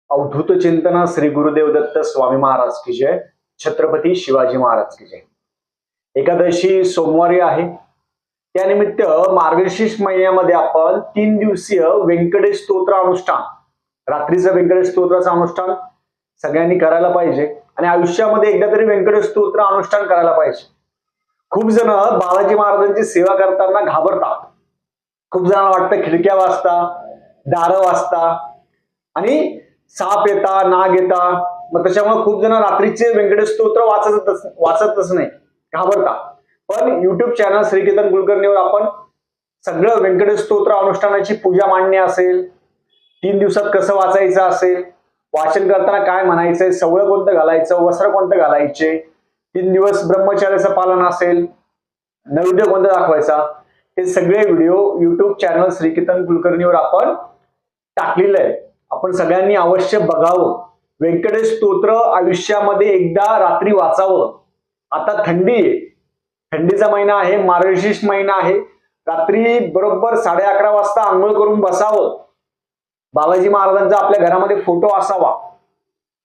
अवधूत चिंतन श्री गुरुदेव दत्त स्वामी महाराज की जय. छत्रपती शिवाजी महाराज की जय. एकादशी सोमवारी आहे, त्यानिमित्त मार्गशीर्ष महिन्यामध्ये आपण 3 दिवसीय व्यंकटेश स्तोत्र अनुष्ठान, रात्रीचं व्यंकटेश स्तोत्राचं अनुष्ठान सगळ्यांनी करायला पाहिजे आणि आयुष्यामध्ये एकदा तरी व्यंकटेश स्तोत्र अनुष्ठान करायला पाहिजे. खूप जण बालाजी महाराजांची सेवा करताना घाबरतात. खूप जणांना वाटतं खिडक्या वाजता, दारं वाजता आणि साप येता, नाग येता, मग त्याच्यामुळे खूप जण रात्रीचे व्यंकटेश स्तोत्र वाचतच नाही, घाबरता. पण युट्यूब चॅनल श्रीकीर्तन कुलकर्णीवर आपण सगळं व्यंकटेश स्तोत्र अनुष्ठानाची पूजा मांडणी असेल, 3 दिवसात कसं वाचायचं असेल, वाचन करताना काय म्हणायचंय, सवळ कोणतं घालायचं, वस्त्र कोणतं घालायचे, 3 दिवस ब्रह्मचर्याचं पालन असेल, नैवेद्य कोणता दाखवायचा, हे सगळे व्हिडिओ युट्यूब चॅनल श्रीकीर्तन कुलकर्णीवर आपण टाकलेलं आहे. आपण सगळ्यांनी अवश्य बघावं. व्यंकटेश स्तोत्र आयुष्यामध्ये एकदा रात्री वाचावं. आता थंडी आहे, थंडीचा महिना आहे, मार्गशीर्ष महिना आहे. रात्री बरोबर 11:30 वाजता आंघोळ करून बसावं. बालाजी महाराजांचा आपल्या घरामध्ये फोटो असावा,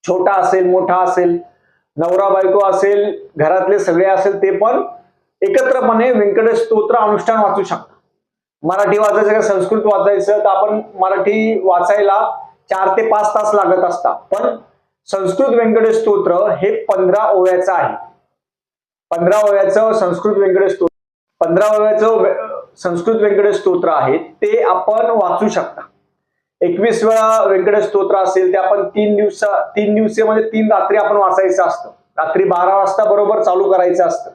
छोटा असेल मोठा असेल, नवरा बायको असेल, घरातले सगळे असेल, ते पण एकत्रपणे व्यंकटेश स्तोत्र अनुष्ठान वाचू शकतात. मराठी वाचायचं का संस्कृत वाचायचं, तर आपण मराठी वाचायला 4 ते 5 तास लागत असतात. पण संस्कृत व्यंकटेश स्तोत्र हे 15 ओव्याचं आहे. 15 ओव्याचं संस्कृत व्यंकटेश स्तोत्र, 15 ओव्याचं संस्कृत व्यंकटेश स्तोत्र आहे, ते आपण वाचू शकता. 21 वेळा व्यंकटेश स्तोत्र असेल ते आपण 3 दिवसामध्ये 3 रात्री आपण वाचायचं असतं. रात्री 12 वाजता बरोबर चालू करायचं असतं.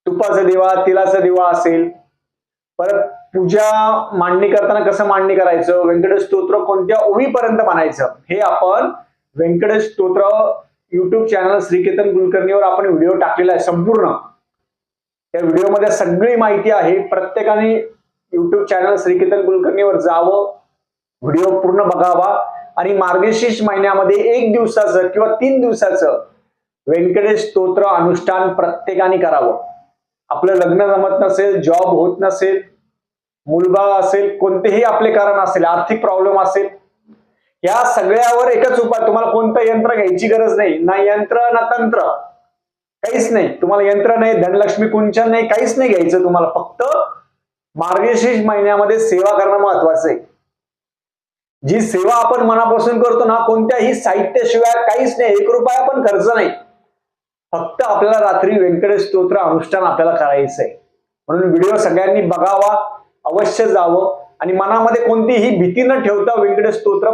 तुपाचा दिवा, तिलाचा दिवा असेल. परत पूजा मांडणी करताना कसं मांडणी करायचं, व्यंकटेश स्तोत्र कोणत्या ओवीपर्यंत म्हणायचं, हे आपण व्यंकटेश स्तोत्र युट्यूब चॅनल श्रीकीर्तन कुलकर्णीवर आपण व्हिडिओ टाकलेला आहे संपूर्ण. त्या व्हिडिओमध्ये सगळी माहिती आहे. प्रत्येकाने युट्यूब चॅनल श्रीकीर्तन कुलकर्णीवर जावं, व्हिडिओ पूर्ण बघावा आणि मार्गशीर्ष महिन्यामध्ये 1 दिवसाचं किंवा 3 दिवसाचं व्यंकटेश स्तोत्र अनुष्ठान प्रत्येकाने करावं. आपलं लग्न जमत नसेल, जॉब होत नसेल, मुलबाळ असेल, कोणतेही आपले कारण असेल, आर्थिक प्रॉब्लेम असेल, या सगळ्यावर एकच उपाय. तुम्हाला कोणतं यंत्र घ्यायची गरज नाही, ना यंत्र ना तंत्र, काहीच नाही. तुम्हाला यंत्र नाही, धनलक्ष्मी कुंचन नाही, काहीच नाही घ्यायचं. तुम्हाला फक्त मार्गशीर्ष महिन्यामध्ये सेवा करणं महत्वाचं आहे. जी सेवा आपण मनापासून करतो ना, कोणत्याही साहित्याशिवाय काहीच नाही, 1 रुपया पण खर्च नाही. फक्त आपल्याला रात्री व्यंकटेश स्तोत्र अनुष्ठान आपल्याला करायचं आहे. म्हणून व्हिडिओ सगळ्यांनी बघावा, अवश्य जावं आणि मनामध्ये कोणतीही भीती न ठेवता व्यंकटेश स्तोत्र